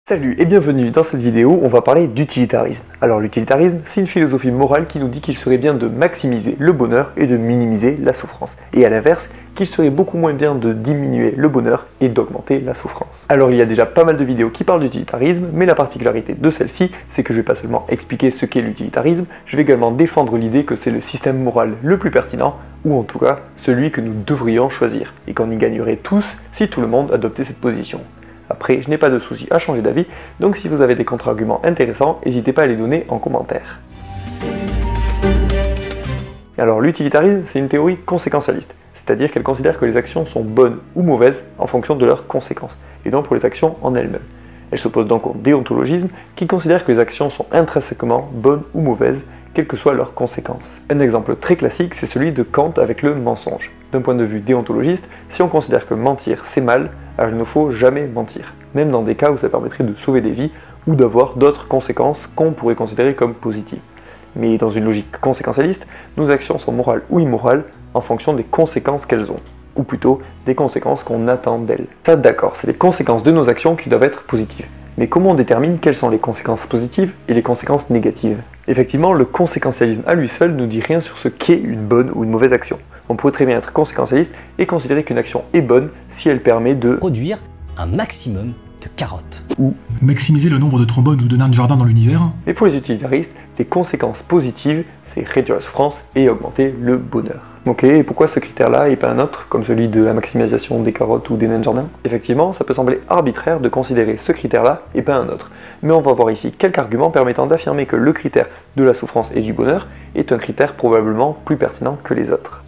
Salut et bienvenue dans cette vidéo, on va parler d'utilitarisme. Alors l'utilitarisme, c'est une philosophie morale qui nous dit qu'il serait bien de maximiser le bonheur et de minimiser la souffrance. Et à l'inverse, qu'il serait beaucoup moins bien de diminuer le bonheur et d'augmenter la souffrance. Alors il y a déjà pas mal de vidéos qui parlent d'utilitarisme, mais la particularité de celle-ci, c'est que je vais pas seulement expliquer ce qu'est l'utilitarisme, je vais également défendre l'idée que c'est le système moral le plus pertinent, ou en tout cas celui que nous devrions choisir, et qu'on y gagnerait tous si tout le monde adoptait cette position. Après, je n'ai pas de souci à changer d'avis, donc si vous avez des contre-arguments intéressants, n'hésitez pas à les donner en commentaire. Alors l'utilitarisme, c'est une théorie conséquentialiste, c'est-à-dire qu'elle considère que les actions sont bonnes ou mauvaises en fonction de leurs conséquences, et non pour les actions en elles-mêmes. Elle s'oppose donc au déontologisme, qui considère que les actions sont intrinsèquement bonnes ou mauvaises, quelles que soient leurs conséquences. Un exemple très classique, c'est celui de Kant avec le mensonge. D'un point de vue déontologiste, si on considère que mentir c'est mal, alors il ne faut jamais mentir, même dans des cas où ça permettrait de sauver des vies ou d'avoir d'autres conséquences qu'on pourrait considérer comme positives. Mais dans une logique conséquentialiste, nos actions sont morales ou immorales en fonction des conséquences qu'elles ont, ou plutôt des conséquences qu'on attend d'elles. Ça d'accord, c'est les conséquences de nos actions qui doivent être positives. Mais comment on détermine quelles sont les conséquences positives et les conséquences négatives? Effectivement, le conséquentialisme à lui seul ne dit rien sur ce qu'est une bonne ou une mauvaise action. On pourrait très bien être conséquentialiste et considérer qu'une action est bonne si elle permet de produire un maximum de carottes. Ou maximiser le nombre de trombones ou de nains de jardin dans l'univers. Mais pour les utilitaristes, les conséquences positives, c'est réduire la souffrance et augmenter le bonheur. Ok, et pourquoi ce critère-là et pas un autre, comme celui de la maximisation des carottes ou des nains de jardin? Effectivement, ça peut sembler arbitraire de considérer ce critère-là et pas un autre. Mais on va voir ici quelques arguments permettant d'affirmer que le critère de la souffrance et du bonheur est un critère probablement plus pertinent que les autres.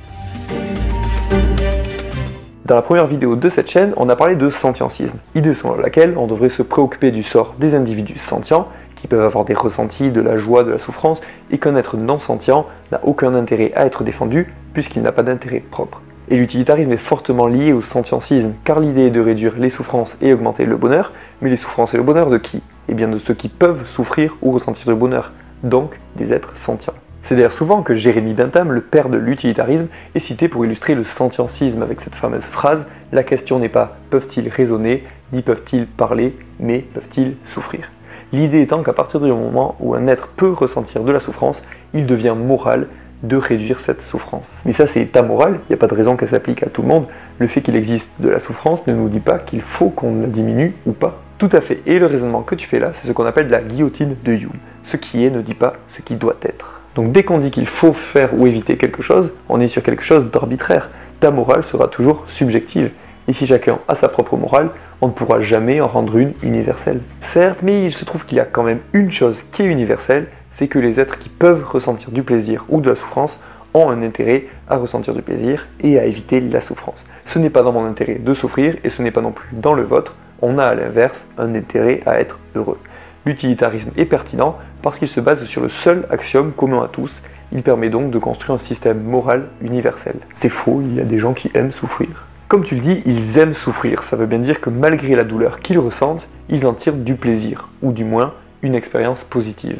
Dans la première vidéo de cette chaîne, on a parlé de sentientisme, idée selon laquelle on devrait se préoccuper du sort des individus sentients, qui peuvent avoir des ressentis, de la joie, de la souffrance, et qu'un être non sentient n'a aucun intérêt à être défendu, puisqu'il n'a pas d'intérêt propre. Et l'utilitarisme est fortement lié au sentientisme, car l'idée est de réduire les souffrances et augmenter le bonheur, mais les souffrances et le bonheur de qui? Eh bien de ceux qui peuvent souffrir ou ressentir le bonheur, donc des êtres sentients. C'est d'ailleurs souvent que Jérémie Bentham, le père de l'utilitarisme, est cité pour illustrer le sentientisme avec cette fameuse phrase « La question n'est pas peuvent-ils raisonner, ni peuvent-ils parler, mais peuvent-ils souffrir ?» L'idée étant qu'à partir du moment où un être peut ressentir de la souffrance, il devient moral de réduire cette souffrance. Mais ça c'est amoral, il n'y a pas de raison qu'elle s'applique à tout le monde. Le fait qu'il existe de la souffrance ne nous dit pas qu'il faut qu'on la diminue ou pas. Tout à fait, et le raisonnement que tu fais là, c'est ce qu'on appelle la guillotine de Hume. Ce qui est ne dit pas ce qui doit être. Donc dès qu'on dit qu'il faut faire ou éviter quelque chose, on est sur quelque chose d'arbitraire. Ta morale sera toujours subjective. Et si chacun a sa propre morale, on ne pourra jamais en rendre une universelle. Certes, mais il se trouve qu'il y a quand même une chose qui est universelle, c'est que les êtres qui peuvent ressentir du plaisir ou de la souffrance ont un intérêt à ressentir du plaisir et à éviter la souffrance. Ce n'est pas dans mon intérêt de souffrir et ce n'est pas non plus dans le vôtre. On a à l'inverse un intérêt à être heureux. L'utilitarisme est pertinent parce qu'il se base sur le seul axiome commun à tous. Il permet donc de construire un système moral universel. C'est faux, il y a des gens qui aiment souffrir. Comme tu le dis, ils aiment souffrir. Ça veut bien dire que malgré la douleur qu'ils ressentent, ils en tirent du plaisir, ou du moins une expérience positive.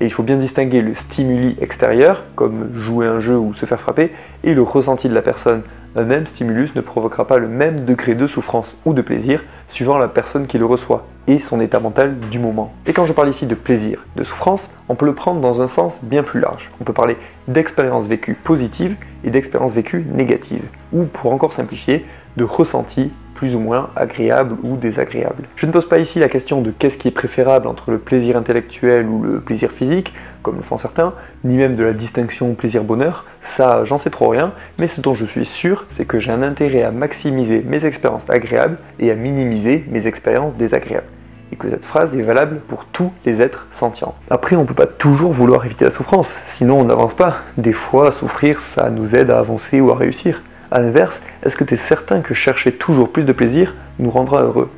Et il faut bien distinguer le stimuli extérieur, comme jouer un jeu ou se faire frapper, et le ressenti de la personne. Un même stimulus ne provoquera pas le même degré de souffrance ou de plaisir suivant la personne qui le reçoit et son état mental du moment. Et quand je parle ici de plaisir, de souffrance, on peut le prendre dans un sens bien plus large. On peut parler d'expériences vécues positives et d'expériences vécues négatives, ou pour encore simplifier, de ressentis plus ou moins agréables ou désagréables. Je ne pose pas ici la question de qu'est-ce qui est préférable entre le plaisir intellectuel ou le plaisir physique, comme le font certains, ni même de la distinction plaisir-bonheur, ça j'en sais trop rien, mais ce dont je suis sûr, c'est que j'ai un intérêt à maximiser mes expériences agréables et à minimiser mes expériences désagréables. Et que cette phrase est valable pour tous les êtres sentients. Après, on ne peut pas toujours vouloir éviter la souffrance, sinon on n'avance pas. Des fois, souffrir, ça nous aide à avancer ou à réussir. A l'inverse, est-ce que tu es certain que chercher toujours plus de plaisir nous rendra heureux?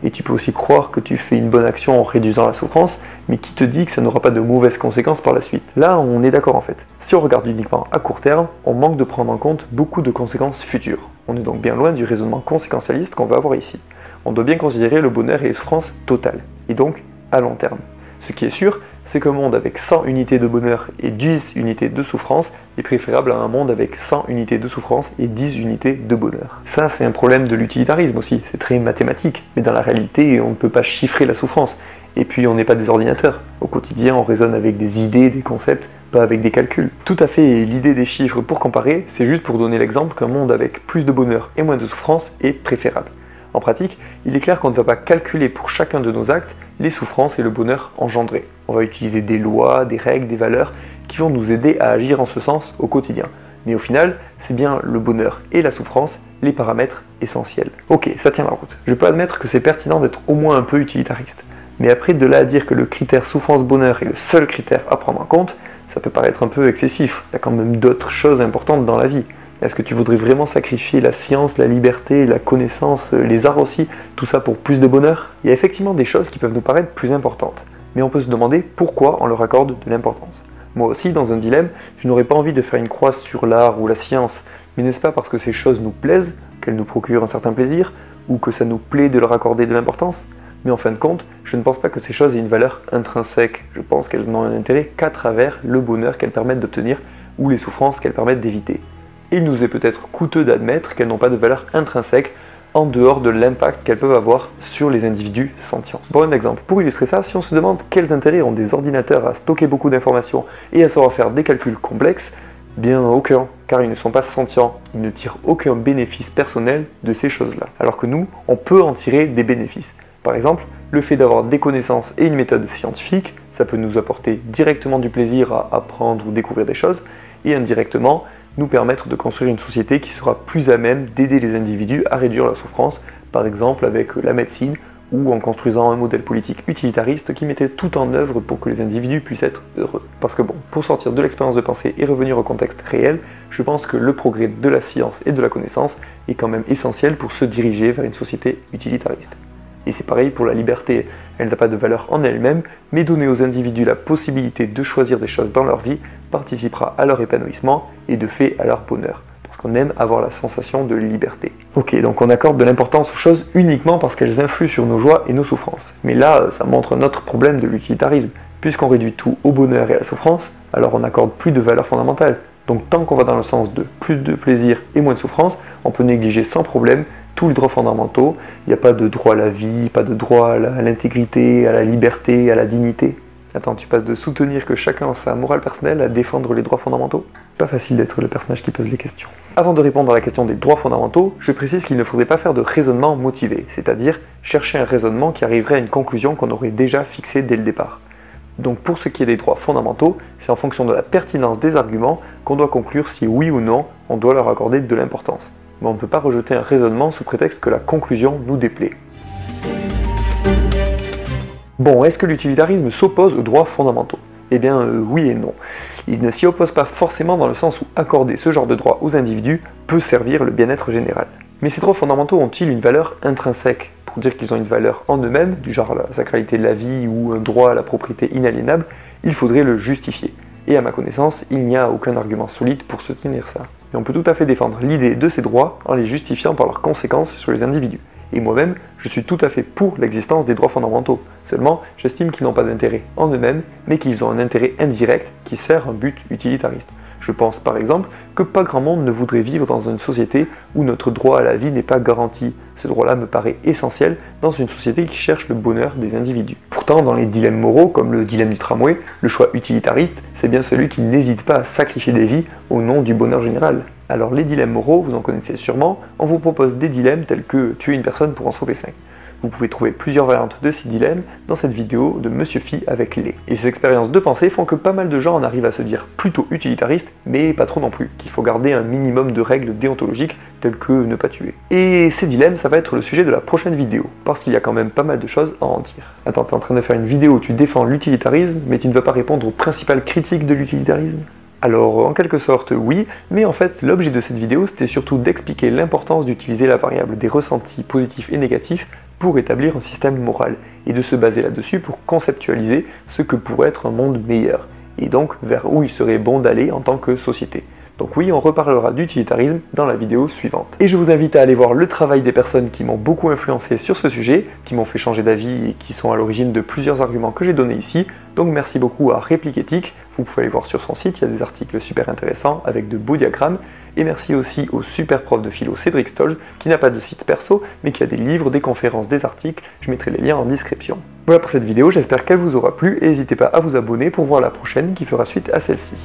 Et tu peux aussi croire que tu fais une bonne action en réduisant la souffrance, mais qui te dit que ça n'aura pas de mauvaises conséquences par la suite? Là, on est d'accord en fait. Si on regarde uniquement à court terme, on manque de prendre en compte beaucoup de conséquences futures. On est donc bien loin du raisonnement conséquentialiste qu'on va avoir ici. On doit bien considérer le bonheur et les souffrances totales, et donc à long terme. Ce qui est sûr, c'est qu'un monde avec 100 unités de bonheur et 10 unités de souffrance est préférable à un monde avec 100 unités de souffrance et 10 unités de bonheur. Ça, c'est un problème de l'utilitarisme aussi, c'est très mathématique, mais dans la réalité, on ne peut pas chiffrer la souffrance. Et puis, on n'est pas des ordinateurs. Au quotidien, on raisonne avec des idées, des concepts, pas avec des calculs. Tout à fait, et l'idée des chiffres pour comparer, c'est juste pour donner l'exemple qu'un monde avec plus de bonheur et moins de souffrance est préférable. En pratique, il est clair qu'on ne va pas calculer pour chacun de nos actes les souffrances et le bonheur engendrés. On va utiliser des lois, des règles, des valeurs qui vont nous aider à agir en ce sens au quotidien. Mais au final, c'est bien le bonheur et la souffrance les paramètres essentiels. Ok, ça tient la route. Je peux admettre que c'est pertinent d'être au moins un peu utilitariste. Mais après, de là à dire que le critère souffrance-bonheur est le seul critère à prendre en compte, ça peut paraître un peu excessif. Il y a quand même d'autres choses importantes dans la vie. Est-ce que tu voudrais vraiment sacrifier la science, la liberté, la connaissance, les arts aussi, tout ça pour plus de bonheur? Il y a effectivement des choses qui peuvent nous paraître plus importantes, mais on peut se demander pourquoi on leur accorde de l'importance. Moi aussi, dans un dilemme, je n'aurais pas envie de faire une croix sur l'art ou la science, mais n'est-ce pas parce que ces choses nous plaisent, qu'elles nous procurent un certain plaisir, ou que ça nous plaît de leur accorder de l'importance? Mais en fin de compte, je ne pense pas que ces choses aient une valeur intrinsèque. Je pense qu'elles n'ont un intérêt qu'à travers le bonheur qu'elles permettent d'obtenir ou les souffrances qu'elles permettent d'éviter. Et il nous est peut-être coûteux d'admettre qu'elles n'ont pas de valeur intrinsèque en dehors de l'impact qu'elles peuvent avoir sur les individus sentients. Pour un exemple, pour illustrer ça, si on se demande quels intérêts ont des ordinateurs à stocker beaucoup d'informations et à savoir faire des calculs complexes, bien aucun, car ils ne sont pas sentients, ils ne tirent aucun bénéfice personnel de ces choses-là. Alors que nous, on peut en tirer des bénéfices. Par exemple, le fait d'avoir des connaissances et une méthode scientifique, ça peut nous apporter directement du plaisir à apprendre ou découvrir des choses, et indirectement nous permettre de construire une société qui sera plus à même d'aider les individus à réduire leur souffrance, par exemple avec la médecine ou en construisant un modèle politique utilitariste qui mettait tout en œuvre pour que les individus puissent être heureux. Parce que bon, pour sortir de l'expérience de pensée et revenir au contexte réel, je pense que le progrès de la science et de la connaissance est quand même essentiel pour se diriger vers une société utilitariste. Et c'est pareil pour la liberté, elle n'a pas de valeur en elle-même, mais donner aux individus la possibilité de choisir des choses dans leur vie participera à leur épanouissement et de fait à leur bonheur, parce qu'on aime avoir la sensation de liberté. Ok, donc on accorde de l'importance aux choses uniquement parce qu'elles influent sur nos joies et nos souffrances. Mais là, ça montre notre problème de l'utilitarisme. Puisqu'on réduit tout au bonheur et à la souffrance, alors on n'accorde plus de valeur fondamentale. Donc tant qu'on va dans le sens de plus de plaisir et moins de souffrance, on peut négliger sans problème tous les droits fondamentaux. Il n'y a pas de droit à la vie, pas de droit à l'intégrité, à la liberté, à la dignité. Attends, tu passes de soutenir que chacun a sa morale personnelle à défendre les droits fondamentaux? Pas facile d'être le personnage qui pose les questions. Avant de répondre à la question des droits fondamentaux, je précise qu'il ne faudrait pas faire de raisonnement motivé, c'est-à-dire chercher un raisonnement qui arriverait à une conclusion qu'on aurait déjà fixée dès le départ. Donc pour ce qui est des droits fondamentaux, c'est en fonction de la pertinence des arguments qu'on doit conclure si oui ou non on doit leur accorder de l'importance. Mais on ne peut pas rejeter un raisonnement sous prétexte que la conclusion nous déplaît. Bon, est-ce que l'utilitarisme s'oppose aux droits fondamentaux? Eh bien oui et non. Il ne s'y oppose pas forcément dans le sens où accorder ce genre de droits aux individus peut servir le bien-être général. Mais ces droits fondamentaux ont-ils une valeur intrinsèque? Pour dire qu'ils ont une valeur en eux-mêmes, du genre la sacralité de la vie ou un droit à la propriété inaliénable, il faudrait le justifier. Et à ma connaissance, il n'y a aucun argument solide pour soutenir ça. Mais on peut tout à fait défendre l'idée de ces droits en les justifiant par leurs conséquences sur les individus. Et moi-même, je suis tout à fait pour l'existence des droits fondamentaux. Seulement, j'estime qu'ils n'ont pas d'intérêt en eux-mêmes, mais qu'ils ont un intérêt indirect qui sert un but utilitariste. Je pense par exemple que pas grand monde ne voudrait vivre dans une société où notre droit à la vie n'est pas garanti. Ce droit-là me paraît essentiel dans une société qui cherche le bonheur des individus. Pourtant, dans les dilemmes moraux, comme le dilemme du tramway, le choix utilitariste, c'est bien celui qui n'hésite pas à sacrifier des vies au nom du bonheur général. Alors les dilemmes moraux, vous en connaissez sûrement, on vous propose des dilemmes tels que tuer une personne pour en sauver 5. Vous pouvez trouver plusieurs variantes de ces dilemmes dans cette vidéo de Monsieur Phi avec les. Et ces expériences de pensée font que pas mal de gens en arrivent à se dire plutôt utilitariste, mais pas trop non plus, qu'il faut garder un minimum de règles déontologiques telles que ne pas tuer. Et ces dilemmes, ça va être le sujet de la prochaine vidéo, parce qu'il y a quand même pas mal de choses à en dire. Attends, t'es en train de faire une vidéo où tu défends l'utilitarisme, mais tu ne vas pas répondre aux principales critiques de l'utilitarisme? Alors, en quelque sorte, oui, mais en fait, l'objet de cette vidéo, c'était surtout d'expliquer l'importance d'utiliser la variable des ressentis positifs et négatifs pour établir un système moral, et de se baser là-dessus pour conceptualiser ce que pourrait être un monde meilleur, et donc vers où il serait bon d'aller en tant que société. Donc oui, on reparlera d'utilitarisme dans la vidéo suivante. Et je vous invite à aller voir le travail des personnes qui m'ont beaucoup influencé sur ce sujet, qui m'ont fait changer d'avis et qui sont à l'origine de plusieurs arguments que j'ai donnés ici. Donc merci beaucoup à Réplique Éthique, vous pouvez aller voir sur son site, il y a des articles super intéressants avec de beaux diagrammes. Et merci aussi au super prof de philo Cédric Stolz, qui n'a pas de site perso, mais qui a des livres, des conférences, des articles, je mettrai les liens en description. Voilà pour cette vidéo, j'espère qu'elle vous aura plu, et n'hésitez pas à vous abonner pour voir la prochaine qui fera suite à celle-ci.